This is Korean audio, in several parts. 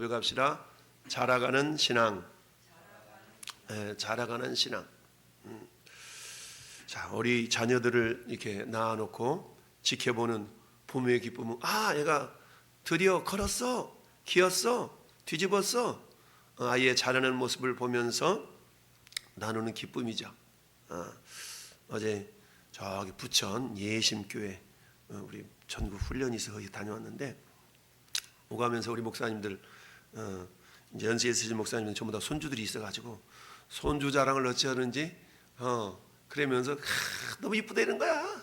읽읍시다. 자라가는 신앙. 자라가는 신앙. 자, 우리 자녀들을 이렇게 낳아놓고 지켜보는 부모의 기쁨은, 얘가 드디어 걸었어, 기었어, 뒤집었어. 아이의 자라는 모습을 보면서 나누는 기쁨이죠. 어제 저기 부천 예심교회 우리 전국 훈련이 있어서 거기 다녀왔는데, 오가면서 우리 목사님들 이제 연세에 있으신 목사님들 전부 다 손주들이 있어가지고 손주 자랑을 어찌 하는지 그러면서 너무 이쁘다 이런 거야.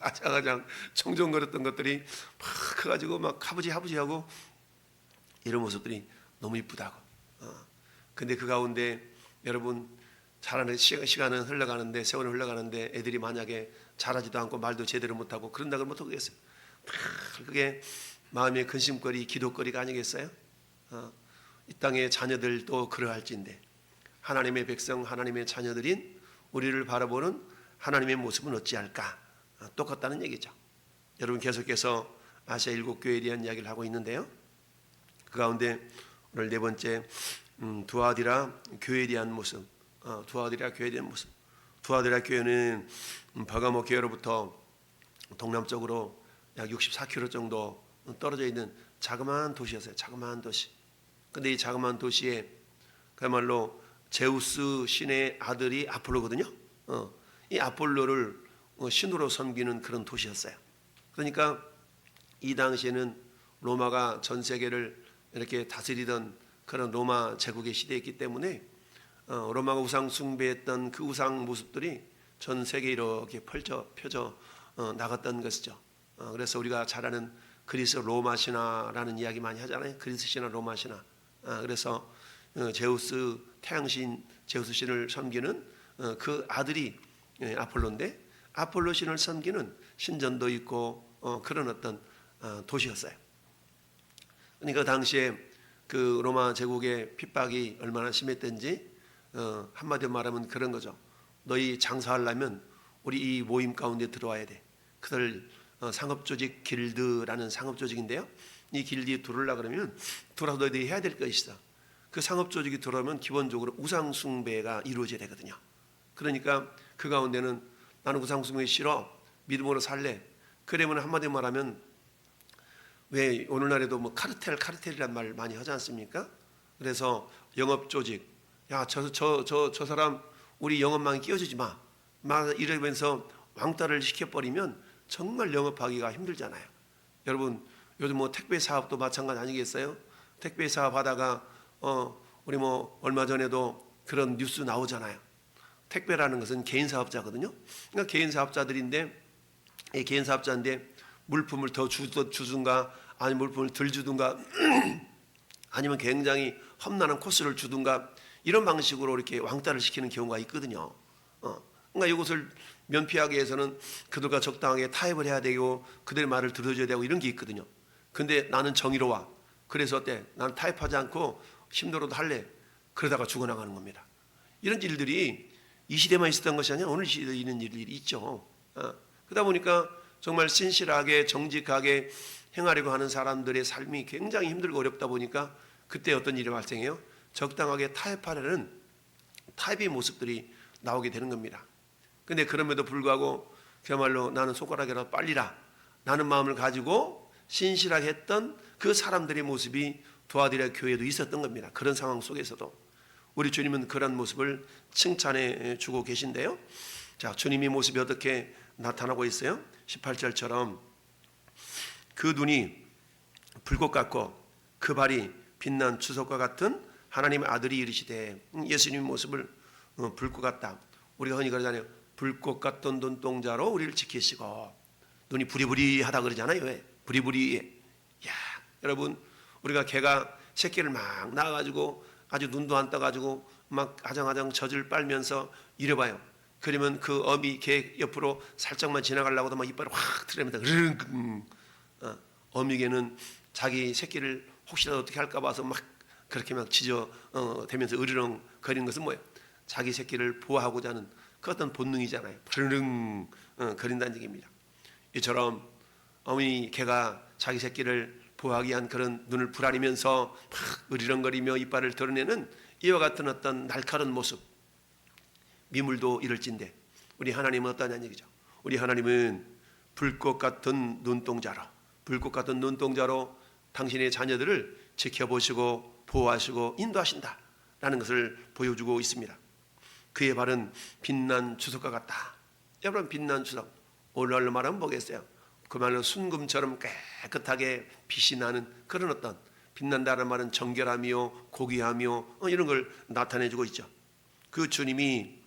아장아장 청정거렸던 것들이 막 커가지고 막 아버지 하고 이런 모습들이 너무 이쁘다고. 근데 그 가운데 여러분 자라는 시간은 흘러가는데, 세월은 흘러가는데 애들이 만약에 자라지도 않고 말도 제대로 못하고 그런다고 못 하겠어요. 그게 마음의 근심거리, 기도거리가 아니겠어요? 이 땅의 자녀들도 그러할진데 하나님의 백성, 하나님의 자녀들인 우리를 바라보는 하나님의 모습은 어찌할까? 똑같다는 얘기죠. 여러분, 계속해서 아시아 7교회에 대한 이야기를 하고 있는데요, 그 가운데 오늘 네 번째 두아디라 교회에 대한 모습. 두아디라 교회에 대한 모습. 두아디라 교회는 버가모 교회로부터 동남쪽으로 약 64km 정도 떨어져 있는 자그마한 도시였어요. 자그마한 도시. 근데 이 자그마한 도시에 그야말로 제우스 신의 아들이 아폴로거든요. 이 아폴로를 신으로 섬기는 그런 도시였어요. 그러니까 이 당시에는 로마가 전 세계를 이렇게 다스리던 그런 로마 제국의 시대였기 때문에 로마가 우상 숭배했던 그 우상 모습들이 전 세계에 이렇게 펴져 나갔던 것이죠. 그래서 우리가 잘 아는 그리스 로마 신화라는 이야기 많이 하잖아요. 그리스 신화, 로마 신화. 그래서 제우스 태양신 제우스 신을 섬기는 그 아들이 아폴로인데, 아폴로 신을 섬기는 신전도 있고 그런 어떤 도시였어요. 그러니까 당시에 그 로마 제국의 핍박이 얼마나 심했던지 한마디로 말하면 그런 거죠. 너희 장사하려면 우리 이 모임 가운데 들어와야 돼. 그들 상업조직 길드라는 상업조직인데요, 이 길드에 들어오려고 그러면 들어와서 너희들이 해야 될 것이 있어. 그 상업조직이 들어오면 기본적으로 우상숭배가 이루어져야 되거든요. 그러니까 그 가운데는 나는 우상숭배 싫어, 믿음으로 살래. 그러면 한마디로 말하면, 왜 오늘날에도 뭐 카르텔이란 말 많이 하지 않습니까? 그래서 영업조직, 야, 저 사람 우리 영업망에 끼워주지 마, 막 이러면서 왕따를 시켜버리면 정말 영업하기가 힘들잖아요. 여러분, 요즘 뭐 택배 사업도 마찬가지 아니겠어요? 택배 사업 하다가 우리 뭐 얼마 전에도 그런 뉴스 나오잖아요. 택배라는 것은 개인 사업자거든요. 그러니까 개인 사업자들인데, 이 개인 사업자인데 물품을 더 주든가 아니면 물품을 덜 주든가 아니면 굉장히 험난한 코스를 주든가 이런 방식으로 이렇게 왕따를 시키는 경우가 있거든요. 그러니까 이것을 면피하기 위해서는 그들과 적당하게 타협을 해야 되고 그들의 말을 들어줘야 되고 이런 게 있거든요. 근데 나는 정의로워, 그래서 어때? 나는 타협하지 않고 힘들어도 할래. 그러다가 죽어나가는 겁니다. 이런 일들이 이 시대만 있었던 것이 아니라 오늘 시대에 있는 일들이 있죠. 그러다 보니까 정말 신실하게 정직하게 행하려고 하는 사람들의 삶이 굉장히 힘들고 어렵다 보니까 그때 어떤 일이 발생해요? 적당하게 타협하려는 타협의 모습들이 나오게 되는 겁니다. 근데 그럼에도 불구하고 그야말로 나는 손가락이라도 빨리라, 나는 마음을 가지고 신실하게 했던 그 사람들의 모습이 두아디라 교회에도 있었던 겁니다. 그런 상황 속에서도 우리 주님은 그런 모습을 칭찬해 주고 계신데요. 자, 주님의 모습이 어떻게 나타나고 있어요? 18절처럼 그 눈이 불꽃 같고 그 발이 빛난 주석과 같은 하나님의 아들이 이르시되, 예수님의 모습을 불꽃 같다. 우리가 흔히 그러잖아요. 불꽃 같던 눈동자로 우리를 지키시고, 눈이 부리부리하다 그러잖아요. 왜? 부리부리해. 야, 여러분, 우리가 개가 새끼를 막 낳아가지고 아주 눈도 안 떠가지고 막 아장아장 젖을 빨면서 이래봐요. 그러면 그 어미 개 옆으로 살짝만 지나가려고도 막 이빨을 확 틀어냅니다. 어미 개는 자기 새끼를 혹시라도 어떻게 할까 봐서 막 그렇게 막 대면서 으르렁 거리는 것은 뭐예요? 자기 새끼를 보호하고자 하는 그 어떤 본능이잖아요. 으르렁 거린다는 얘기입니다. 이처럼 어미 개가 자기 새끼를 보하기 위한 그런 눈을 부라리면서 막 으리렁거리며 이빨을 드러내는 이와 같은 어떤 날카로운 모습, 미물도 이럴진데 우리 하나님은 어떠냐는 얘기죠. 우리 하나님은 불꽃 같은 눈동자로 당신의 자녀들을 지켜보시고 보호하시고 인도하신다라는 것을 보여주고 있습니다. 그의 발은 빛난 주석과 같다. 여러분, 빛난 주석, 오늘날로 말하면 뭐겠어요? 그 말로 순금처럼 깨끗하게 빛이 나는 그런 어떤, 빛난다는 말은 정결하며 고귀하며 이런 걸 나타내주고 있죠. 그 주님이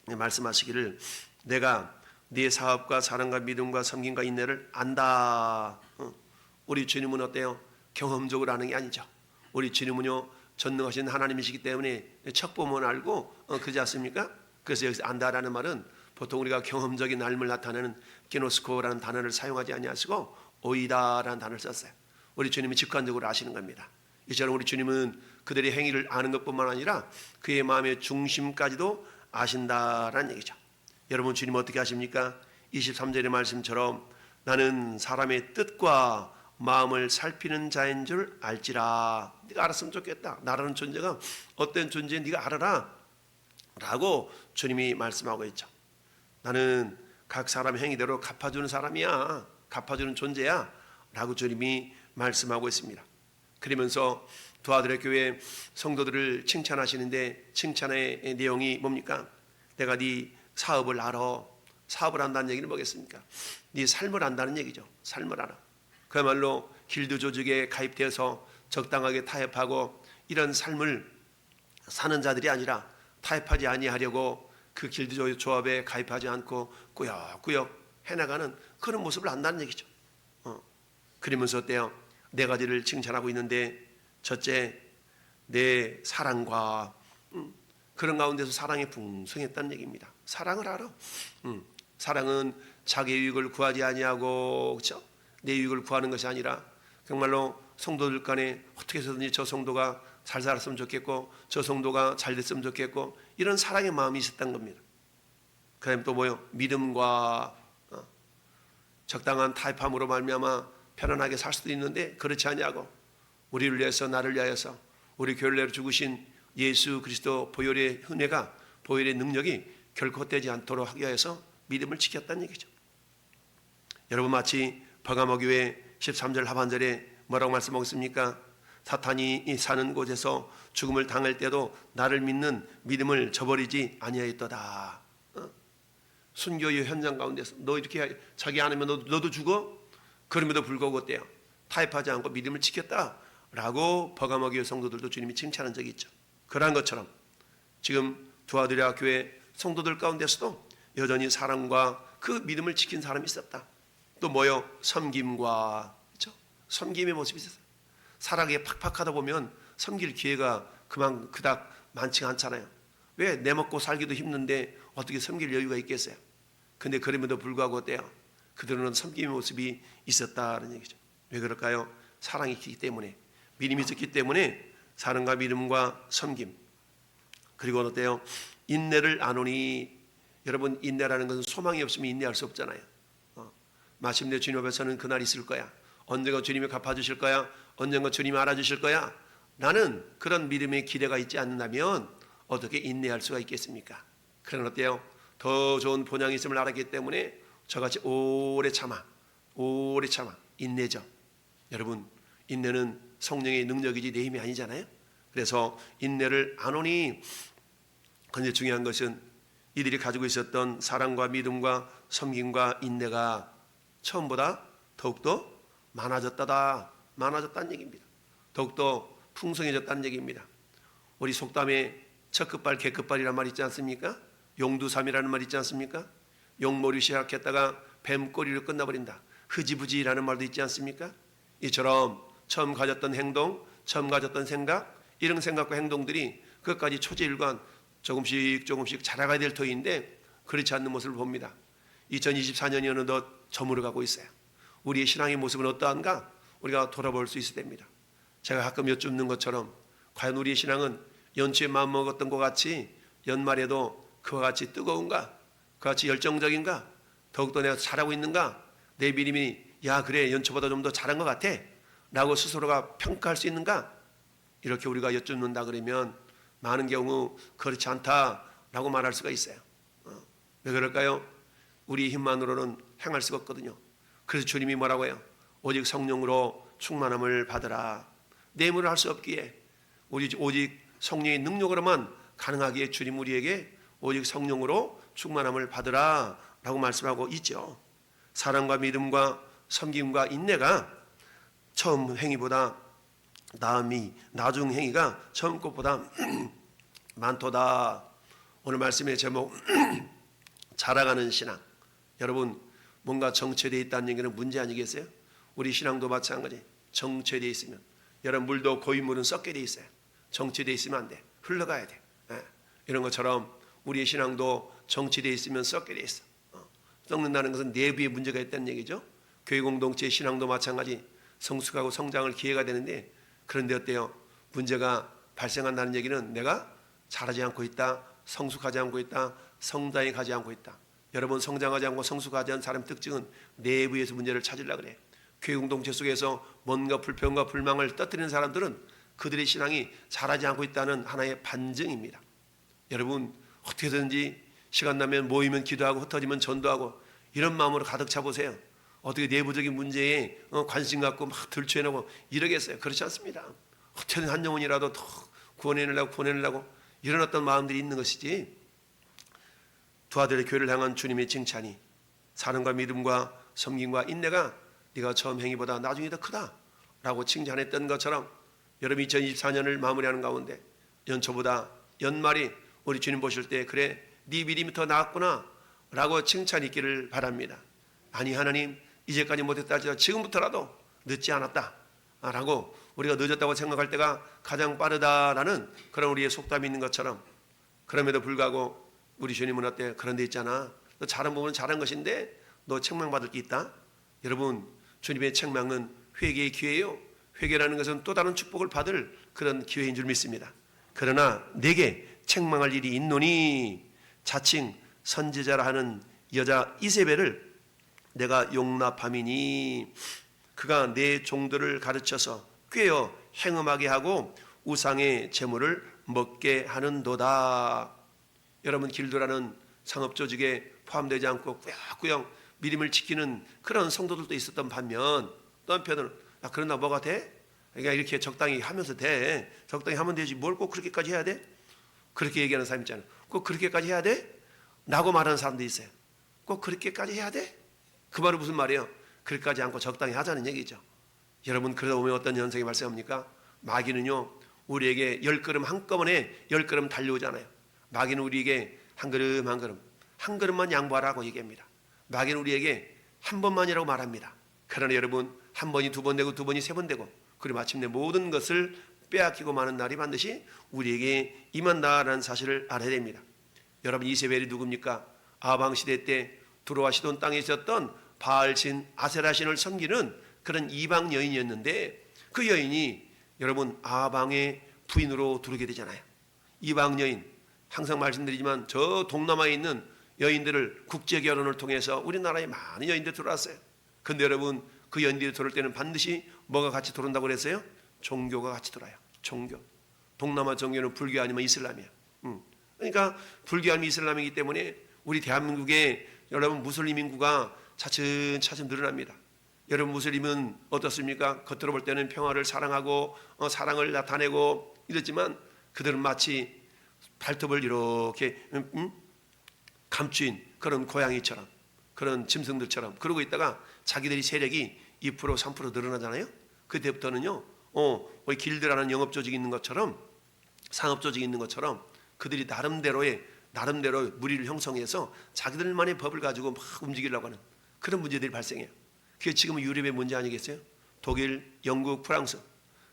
말씀하시기를 내가 네 사업과 사랑과 믿음과 섬김과 인내를 안다. 우리 주님은 어때요? 경험적으로 아는 게 아니죠. 우리 주님은요, 전능하신 하나님이시기 때문에 척 보면 알고 그러지 않습니까? 그래서 여기서 안다라는 말은 보통 우리가 경험적인 삶을 나타내는 기노스코라는 단어를 사용하지 아니하시고 오이다라는 단어를 썼어요. 우리 주님이 직관적으로 아시는 겁니다. 이처럼 우리 주님은 그들의 행위를 아는 것뿐만 아니라 그의 마음의 중심까지도 아신다라는 얘기죠. 여러분, 주님 어떻게 아십니까? 23절의 말씀처럼 나는 사람의 뜻과 마음을 살피는 자인 줄 알지라. 네가 알았으면 좋겠다. 나라는 존재가 어떤 존재인 네가 알아라 라고 주님이 말씀하고 있죠. 나는 각 사람 행위대로 갚아주는 사람이야, 갚아주는 존재야 라고 주님이 말씀하고 있습니다. 그러면서 도하들의 교회 성도들을 칭찬하시는데 칭찬의 내용이 뭡니까? 내가 네 사업을 알아. 사업을 안다는 얘기는 뭐겠습니까? 네 삶을 안다는 얘기죠. 삶을 알아. 그야말로 길드 조직에 가입되어서 적당하게 타협하고 이런 삶을 사는 자들이 아니라 타협하지 아니하려고 그 길드 조합에 가입하지 않고 꾸역꾸역 해나가는 그런 모습을 안다는 얘기죠. 그러면서 어때요? 네 가지를 칭찬하고 있는데, 첫째, 내 사랑과 그런 가운데서 사랑이 풍성했다는 얘기입니다. 사랑을 알아. 사랑은 자기 유익을 구하지 아니하고, 그렇죠? 내 유익을 구하는 것이 아니라 정말로 성도들 간에 어떻게 해서든지 저 성도가 잘 살았으면 좋겠고 저 성도가 잘 됐으면 좋겠고 이런 사랑의 마음이 있었던 겁니다. 그 다음에 또 뭐요? 믿음과 적당한 타협함으로 말미암아 편안하게 살 수도 있는데 그렇지 아니하고 우리를 위해서, 나를 위하여서 우리 교회를 내어 죽으신 예수 그리스도 보혈의 은혜가, 보혈의 능력이 결코 헛되지 않도록 하기 위해서 믿음을 지켰다는 얘기죠. 여러분, 마치 버가모 교회 13절 하반절에 뭐라고 말씀하고 있습니까? 사탄이 사는 곳에서 죽음을 당할 때도 나를 믿는 믿음을 저버리지 아니하였도다. 순교의 현장 가운데서 너 이렇게 자기 안 하면 너도 죽어? 그럼에도 불구하고 어때요? 타협하지 않고 믿음을 지켰다라고 버가모 교회 성도들도 주님이 칭찬한 적이 있죠. 그러한 것처럼 지금 두아드리아 교회 성도들 가운데서도 여전히 사랑과 그 믿음을 지킨 사람이 있었다. 또 뭐요? 섬김과, 그렇죠? 섬김의 모습이 있었어요. 살아가기에 팍팍하다 보면 섬길 기회가 그닥 많지가 않잖아요. 왜? 내 먹고 살기도 힘든데 어떻게 섬길 여유가 있겠어요? 근데 그럼에도 불구하고 어때요? 그들은 섬김의 모습이 있었다는 얘기죠. 왜 그럴까요? 사랑이 있기 때문에, 믿음이 있었기 때문에 사랑과 믿음과 섬김, 그리고 어때요? 인내를 아노니. 여러분, 인내라는 것은 소망이 없으면 인내할 수 없잖아요. 마침내 주님 앞에서는 그날 있을 거야. 언젠가 주님이 갚아주실 거야. 언젠가 주님이 알아주실 거야. 나는 그런 믿음의 기대가 있지 않는다면 어떻게 인내할 수가 있겠습니까? 그러나 어때요? 더 좋은 본향이 있음을 알았기 때문에 저같이 오래 참아 인내죠. 여러분, 인내는 성령의 능력이지 내 힘이 아니잖아요. 그래서 인내를 아노니. 그런데 중요한 것은 이들이 가지고 있었던 사랑과 믿음과 섬김과 인내가 처음보다 더욱더 많아졌다는 얘기입니다. 더욱더 풍성해졌다는 얘기입니다. 우리 속담에 첫끝발 개끝발이란 말 있지 않습니까? 용두삼이라는 말 있지 않습니까? 용머리 시작했다가 뱀꼬리로 끝나버린다. 흐지부지라는 말도 있지 않습니까? 이처럼 처음 가졌던 행동, 처음 가졌던 생각, 이런 생각과 행동들이 그것까지 초지일관 조금씩 자라가야 될 터인데 그렇지 않는 모습을 봅니다. 2024년이 어느덧 저물어가고 있어요. 우리의 신앙의 모습은 어떠한가? 우리가 돌아볼 수 있어야 됩니다. 제가 가끔 여쭙는 것처럼 과연 우리의 신앙은 연초에 마음먹었던 것 같이 연말에도 그와 같이 뜨거운가? 그와 같이 열정적인가? 더욱더 내가 잘하고 있는가? 내 믿음이 야 그래 연초보다 좀 더 잘한 것 같아 라고 스스로가 평가할 수 있는가? 이렇게 우리가 여쭙는다 그러면 많은 경우 그렇지 않다라고 말할 수가 있어요. 왜 그럴까요? 우리 힘만으로는 행할 수가 없거든요. 그래서 주님이 뭐라고 해요? 오직 성령으로 충만함을 받으라. 내 힘으로 할 수 없기에 오직 성령의 능력으로만 가능하기에 주님 우리에게 오직 성령으로 충만함을 받으라 라고 말씀하고 있죠. 사랑과 믿음과 섬김과 인내가 처음 행위보다 나중 행위가 처음 것보다 많도다. 오늘 말씀의 제목 자라가는 신앙. 여러분 뭔가 정체되어 있다는 얘기는 문제 아니겠어요? 우리 신앙도 마찬가지. 정체되어 있으면 여러분 물도 고인물은 썩게 되어 있어요. 정체되어 있으면 안 돼. 흘러가야 돼. 이런 것처럼 우리의 신앙도 정체되어 있으면 썩게 되어 있어. 썩는다는 것은 내부에 문제가 있다는 얘기죠. 교회 공동체의 신앙도 마찬가지. 성숙하고 성장할 기회가 되는데 그런데 어때요? 문제가 발생한다는 얘기는 내가 자라지 않고 있다, 성숙하지 않고 있다, 성장해 가지 않고 있다. 여러분 성장하지 않고 성숙하지 않은 사람 특징은 내부에서 문제를 찾으려고 그래. 교회 공동체 속에서 뭔가 불평과 불망을 떠뜨리는 사람들은 그들의 신앙이 자라지 않고 있다는 하나의 반증입니다. 여러분 어떻게든지 시간 나면 모이면 기도하고 흩어지면 전도하고 이런 마음으로 가득 차보세요. 어떻게 내부적인 문제에 관심 갖고 막 들춰내고 이러겠어요? 그렇지 않습니다. 어떻게든 한 영혼이라도 더 구원해내려고 이런 어떤 마음들이 있는 것이지. 두 아들의 교회를 향한 주님의 칭찬이 사랑과 믿음과 섬김과 인내가 네가 처음 행위보다 나중에 더 크다라고 칭찬했던 것처럼 여러분 2024년을 마무리하는 가운데 연초보다 연말이 우리 주님 보실 때 그래 네 믿음이 더 나았구나 라고 칭찬이 있기를 바랍니다. 아니 하나님 이제까지 못했다 할지라도 지금부터라도 늦지 않았다 라고 우리가 늦었다고 생각할 때가 가장 빠르다라는 그런 우리의 속담이 있는 것처럼 그럼에도 불구하고 우리 주님은 어때? 그런 데 있잖아. 너 잘한 부분은 잘한 것인데 너 책망받을 게 있다. 여러분 주님의 책망은 회개의 기회예요. 회개라는 것은 또 다른 축복을 받을 그런 기회인 줄 믿습니다. 그러나 내게 책망할 일이 있노니 자칭 선지자라 하는 여자 이세벨을 내가 용납함이니 그가 내 종들을 가르쳐서 꾀어 행음하게 하고 우상의 제물을 먹게 하는도다. 여러분 길드라는 상업조직에 포함되지 않고 꾸역꾸역 믿음을 지키는 그런 성도들도 있었던 반면 또 한편으로는 그러나 뭐가 돼? 그러니까 이렇게 적당히 하면서 돼. 적당히 하면 되지 뭘 꼭 그렇게까지 해야 돼? 그렇게 얘기하는 사람 있잖아요. 꼭 그렇게까지 해야 돼? 라고 말하는 사람도 있어요. 꼭 그렇게까지 해야 돼? 그 말은 무슨 말이에요? 그렇게까지 않고 적당히 하자는 얘기죠. 여러분 그러다 보면 어떤 현상이 발생합니까? 마귀는요 우리에게 10걸음 한꺼번에 10걸음 달려오잖아요. 마귀는 우리에게 한 걸음만 양보하라고 얘기합니다. 마귀는 우리에게 한 번만이라고 말합니다. 그러나 여러분 한 번이 두 번 되고 두 번이 세 번 되고 그리고 마침내 모든 것을 빼앗기고 마는 날이 반드시 우리에게 임한다라는 사실을 알아야 됩니다. 여러분 이세벨이 누굽니까? 아방 시대 때 두로와 시돈 땅에 있었던 바알신 아세라신을 섬기는 그런 이방 여인이었는데 그 여인이 여러분 아방의 부인으로 들어오게 되잖아요. 이방 여인 항상 말씀드리지만 저 동남아에 있는 여인들을 국제 결혼을 통해서 우리나라에 많은 여인들이 들어왔어요. 근데 여러분 그 여인들이 들어올 때는 반드시 뭐가 같이 들어온다고 그랬어요? 종교가 같이 들어요. 종교. 동남아 종교는 불교 아니면 이슬람이야. 그러니까 불교 아니면 이슬람이기 때문에 우리 대한민국에 여러분 무슬림 인구가 차츰차츰 늘어납니다. 여러분 무슬림은 어떻습니까? 겉으로 볼 때는 평화를 사랑하고 사랑을 나타내고 이랬지만 그들은 마치 발톱을 이렇게 감추인 그런 고양이처럼 그런 짐승들처럼 그러고 있다가 자기들이 세력이 2% 3% 늘어나잖아요. 그때부터는요 우리 길드라는 영업조직이 있는 것처럼 상업조직이 있는 것처럼 그들이 나름대로 무리를 형성해서 자기들만의 법을 가지고 막 움직이려고 하는 그런 문제들이 발생해요. 그게 지금 유럽의 문제 아니겠어요? 독일, 영국, 프랑스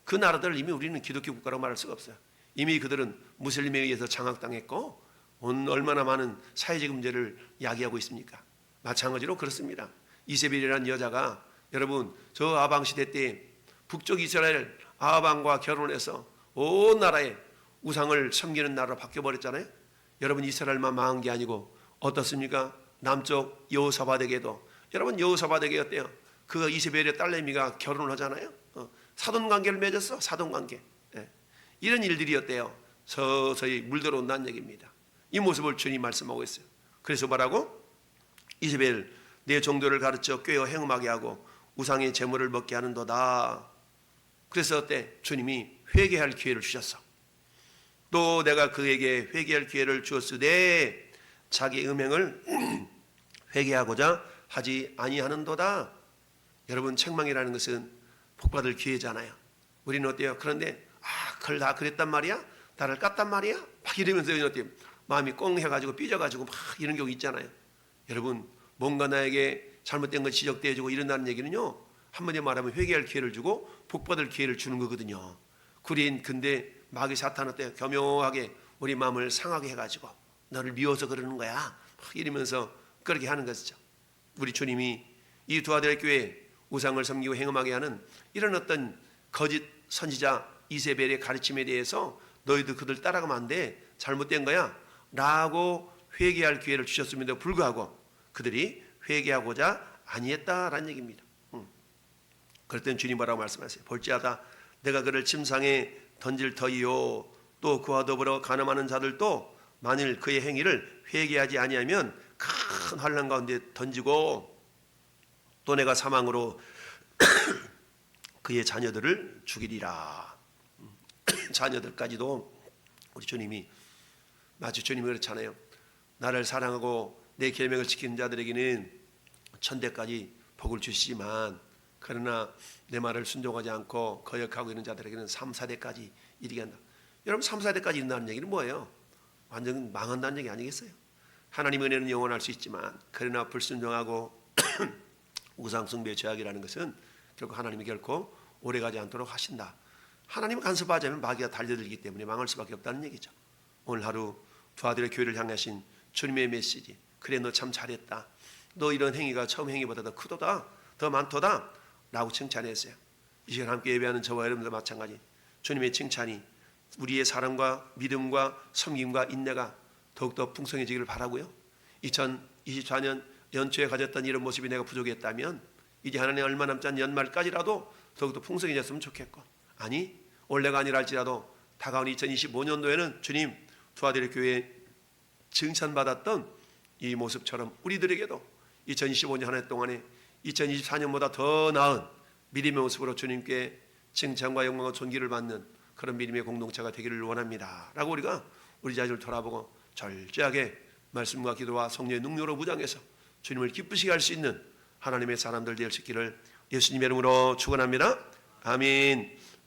그 나라들 이미 우리는 기독교 국가라고 말할 수가 없어요. 이미 그들은 무슬림에 의해서 장악당했고 얼마나 많은 사회적 문제를 야기하고 있습니까? 마찬가지로 그렇습니다. 이세벨이라는 여자가 여러분 저 아방 시대 때 북쪽 이스라엘 아방과 결혼해서 온 나라에 우상을 섬기는 나라로 바뀌어버렸잖아요. 여러분 이스라엘만 망한 게 아니고 어떻습니까? 남쪽 여호사밧에게도 여러분 여호사밧에게 어때요? 그 이세벨의 딸내미가 결혼을 하잖아요. 사돈관계를 맺었어. 사돈관계. 예. 이런 일들이었대요. 서서히 물들어온다는 얘기입니다. 이 모습을 주님 말씀하고 있어요. 그래서 뭐라고? 이세벨 내 종들을 가르쳐 꾀어 행음하게 하고 우상의 제물을 먹게 하는도다. 그래서 어때? 주님이 회개할 기회를 주셨어. 또 내가 그에게 회개할 기회를 주었으되 자기 음행을 회개하고자 하지 아니하는도다. 여러분, 책망이라는 것은 복받을 기회잖아요. 우리는 어때요? 그런데 그걸 다 그랬단 말이야? 나를 깠단 말이야? 막 이러면서 어때요? 마음이 꽁해가지고 삐져가지고 막 이런 경우 있잖아요. 여러분, 뭔가 나에게 잘못된 거 지적되어지고 이런다는 얘기는요, 한마디로 말하면 회개할 기회를 주고 복받을 기회를 주는 거거든요. 근데 마귀 사탄 어때요? 교묘하게 우리 마음을 상하게 해가지고 너를 미워서 그러는 거야 막 이러면서 그렇게 하는 것이죠. 우리 주님이 이 두아델 교회 우상을 섬기고 행음하게 하는 이런 어떤 거짓 선지자 이세벨의 가르침에 대해서 너희도 그들 따라가면 안 돼, 잘못된 거야 라고 회개할 기회를 주셨음에도 불구하고 그들이 회개하고자 아니했다라는 얘기입니다. 그럴 땐 주님 뭐라고 말씀하세요? 볼지어다 내가 그를 침상에 던질 터이요 또 그와 더불어 간음하는 자들도 만일 그의 행위를 회개하지 아니하면 큰 환난 가운데 던지고 또 내가 사망으로 그의 자녀들을 죽이리라. 자녀들까지도 우리 주님이 마치 주님이 그렇잖아요. 나를 사랑하고 내 계명을 지키는 자들에게는 천대까지 복을 주시지만 그러나 내 말을 순종하지 않고 거역하고 있는 자들에게는 3, 4대까지 이르게 한다. 여러분, 3, 4대까지 이른다는 얘기는 뭐예요? 완전 망한다는 얘기 아니겠어요? 하나님의 은혜는 영원할 수 있지만 그러나 불순종하고 우상숭배 죄악이라는 것은 결국 하나님이 결코 오래가지 않도록 하신다. 하나님 간섭하자면 마귀가 달려들기 때문에 망할 수밖에 없다는 얘기죠. 오늘 하루 두아들의 교회를 향하신 주님의 메시지, 그래 너 참 잘했다, 너 이런 행위가 처음 행위보다 더 크도다, 더 많도다 라고 칭찬했어요. 이 시간 함께 예배하는 저와 여러분도 마찬가지 주님의 칭찬이 우리의 사랑과 믿음과 섬김과 인내가 더욱더 풍성해지기를 바라고요. 2024년 연초에 가졌던 이런 모습이 내가 부족했다면 이제 하나님 얼마 남지 않은 연말까지라도 더욱더 풍성해졌으면 좋겠고, 아니 올해가 아니라 할지라도 다가온 2025년도에는 주님 두아델의 교회에 칭찬받았던 이 모습처럼 우리들에게도 2025년 한 해 동안에 2024년보다 더 나은 믿음의 모습으로 주님께 칭찬과 영광과 존귀를 받는 그런 믿음의 공동체가 되기를 원합니다 라고 우리가 우리 자신을 돌아보고 절제하게 말씀과 기도와 성령의 능력으로 무장해서 주님을 기쁘시게 할 수 있는 하나님의 사람들 될 수 있기를 예수님의 이름으로 축원합니다. 아멘.